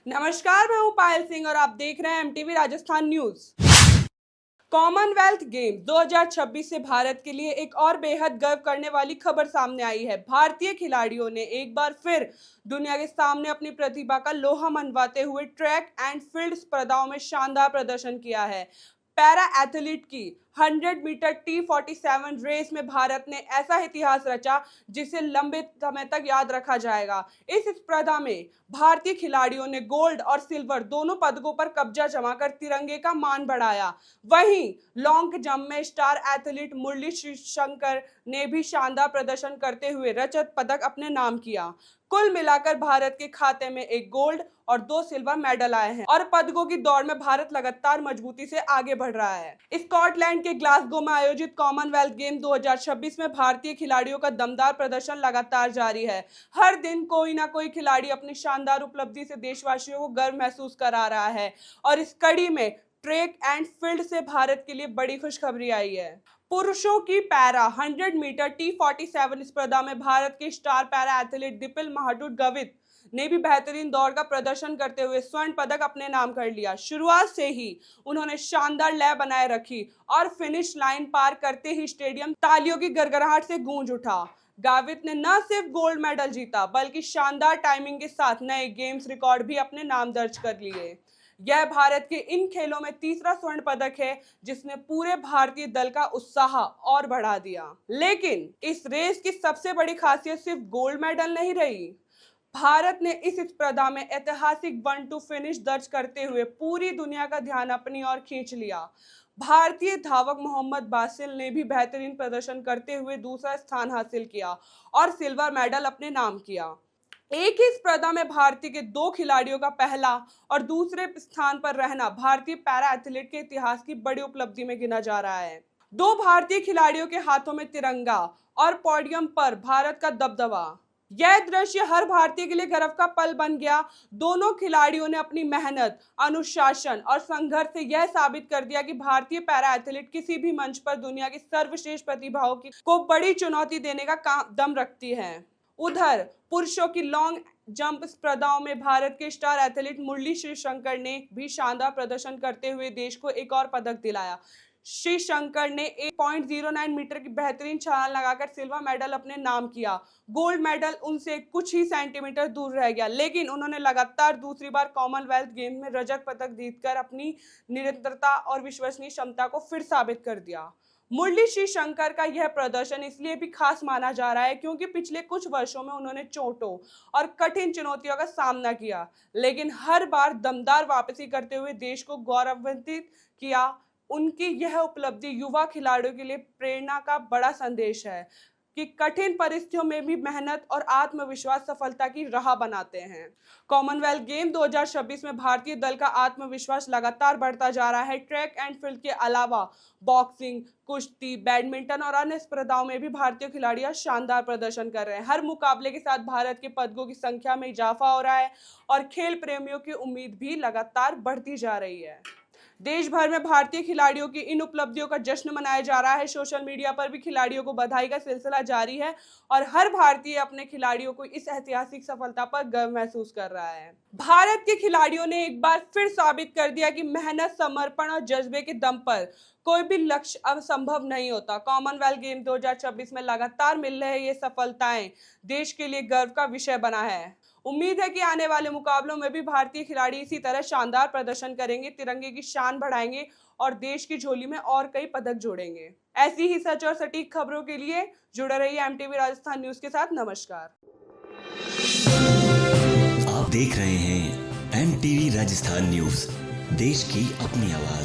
नमस्कार, मैं हूं पायल सिंह और आप देख रहे हैं MTV Rajasthan news. Commonwealth games 2026 से भारत के लिए एक और बेहद गर्व करने वाली खबर सामने आई है। भारतीय खिलाड़ियों ने एक बार फिर दुनिया के सामने अपनी प्रतिभा का लोहा मनवाते हुए ट्रैक एंड फील्ड स्पर्धाओं में शानदार प्रदर्शन किया है। पैरा एथलीट की 100 मीटर T47 रेस में भारत ने ऐसा इतिहास रचा जिसे लंबे समय तक याद रखा जाएगा। इस स्पर्धा में भारतीय खिलाड़ियों ने गोल्ड और सिल्वर दोनों पदकों पर कब्जा जमाकर तिरंगे का मान बढ़ाया। वहीं लॉन्ग जंप में स्टार एथलीट मुरली श्रीशंकर ने भी शानदार प्रदर्शन करते हुए रजत पदक अपने नाम किया। कुल मिलाकर भारत के खाते में एक गोल्ड और 2 सिल्वर मेडल आए हैं और पदकों की दौड़ में भारत लगातार मजबूती से आगे बढ़ रहा है। स्कॉटलैंड के ग्लासगो में आयोजित कॉमनवेल्थ गेम 2026 में भारतीय खिलाड़ियों का दमदार प्रदर्शन लगातार जारी है। हर दिन कोई ना कोई खिलाड़ी अपनी शानदार उपलब्धि से देशवासियों को गर्व महसूस करा रहा है और इस कड़ी में ट्रैक एंड फील्ड से भारत के लिए बड़ी खुशखबरी आई है। पुरुषों की पैरा 100 मीटर T47 स्पर्धा में भारत के स्टार पैरा एथलीट दिपिल महाटूट-गवित ने भी बेहतरीन दौड़ का प्रदर्शन करते हुए स्वर्ण पदक अपने नाम कर लिया। शुरुआत से ही उन्होंने शानदार लय बनाए रखी और फिनिश लाइन पार करते ही स्टेडियम तालियों की गड़गड़ाहट से गूंज उठा। गावित ने न सिर्फ गोल्ड मेडल जीता बल्कि शानदार टाइमिंग के साथ नए गेम्स रिकॉर्ड भी अपने नाम दर्ज कर लिए। यह भारत के इन खेलों में तीसरा स्वर्ण पदक है जिसने पूरे भारतीय दल का उत्साह और बढ़ा दिया। लेकिन इस रेस की सबसे बड़ी खासियत सिर्फ गोल्ड मेडल नहीं रही। भारत ने इस स्पर्धा में ऐतिहासिक 1-2 फिनिश दर्ज करते हुए पूरी दुनिया का ध्यान अपनी ओर खींच लिया। भारतीय धावक मोहम्मद बासिल ने भी बेहतरीन प्रदर्शन करते हुए दूसरा स्थान हासिल किया और सिल्वर मेडल अपने नाम किया। एक ही स्पर्धा में भारतीय के 2 खिलाड़ियों का पहला और दूसरे स्थान पर रहना भारतीय पैरा एथलीट के इतिहास की बड़ी उपलब्धि में गिना जा रहा है। 2 भारतीय खिलाड़ियों के हाथों में तिरंगा और पोडियम पर भारत का दबदबा, यह दृश्य हर भारतीय के लिए गर्व का पल बन गया। दोनों खिलाड़ियों ने अपनी मेहनत, अनुशासन और संघर्ष से यह साबित कर दिया कि भारतीय पैरा एथलीट किसी भी मंच पर दुनिया की सर्वश्रेष्ठ प्रतिभाओं को बड़ी चुनौती देने का दम रखती है। उधर पुरुषों की लॉन्ग जंप स्पर्धाओं में भारत के स्टार एथलीट मुरली श्रीशंकर ने भी शानदार प्रदर्शन करते हुए देश को एक और पदक दिलाया। श्रीशंकर ने 8.09 मीटर की बेहतरीन छलांग लगाकर सिल्वर मेडल अपने नाम किया। गोल्ड मेडल उनसे कुछ ही सेंटीमीटर दूर रह गया, लेकिन उन्होंने लगातार दूसरी बार कॉमनवेल्थ गेम्स में रजत पदक जीतकर अपनी निरंतरता और विश्वसनीय क्षमता को फिर साबित कर दिया। मुरली श्रीशंकर का यह प्रदर्शन इसलिए भी खास माना जा रहा है क्योंकि पिछले कुछ वर्षों में उन्होंने चोटों और कठिन चुनौतियों का सामना किया, लेकिन हर बार दमदार वापसी करते हुए देश को गौरवान्वित किया। उनकी यह उपलब्धि युवा खिलाड़ियों के लिए प्रेरणा का बड़ा संदेश है कि कठिन परिस्थितियों में भी मेहनत और आत्मविश्वास सफलता की राह बनाते हैं। कॉमनवेल्थ गेम 2026 में भारतीय दल का आत्मविश्वास लगातार बढ़ता जा रहा है। ट्रैक एंड फील्ड के अलावा बॉक्सिंग, कुश्ती, बैडमिंटन और अन्य स्पर्धाओं में भी भारतीय खिलाड़ी शानदार प्रदर्शन कर रहे हैं। हर मुकाबले के साथ भारत के पदकों की संख्या में इजाफा हो रहा है और खेल प्रेमियों की उम्मीद भी लगातार बढ़ती जा रही है। देश भर में भारतीय खिलाड़ियों की इन उपलब्धियों का जश्न मनाया जा रहा है। सोशल मीडिया पर भी खिलाड़ियों को बधाई का सिलसिला जारी है और हर भारतीय अपने खिलाड़ियों को इस ऐतिहासिक सफलता पर गर्व महसूस कर रहा है। भारत के खिलाड़ियों ने एक बार फिर साबित कर दिया कि मेहनत, समर्पण और जज्बे के दम पर कोई भी लक्ष्य असंभव नहीं होता। कॉमनवेल्थ गेम 2026 में लगातार मिल रहे ये सफलताएं देश के लिए गर्व का विषय बना है। उम्मीद है कि आने वाले मुकाबलों में भी भारतीय खिलाड़ी इसी तरह शानदार प्रदर्शन करेंगे, तिरंगे की शान बढ़ाएंगे और देश की झोली में और कई पदक जोड़ेंगे। ऐसी ही सच और सटीक खबरों के लिए जुड़े रहिए एमटीवी राजस्थान न्यूज के साथ। नमस्कार। आप देख रहे हैं एमटीवी राजस्थान न्यूज, देश की अपनी आवाज।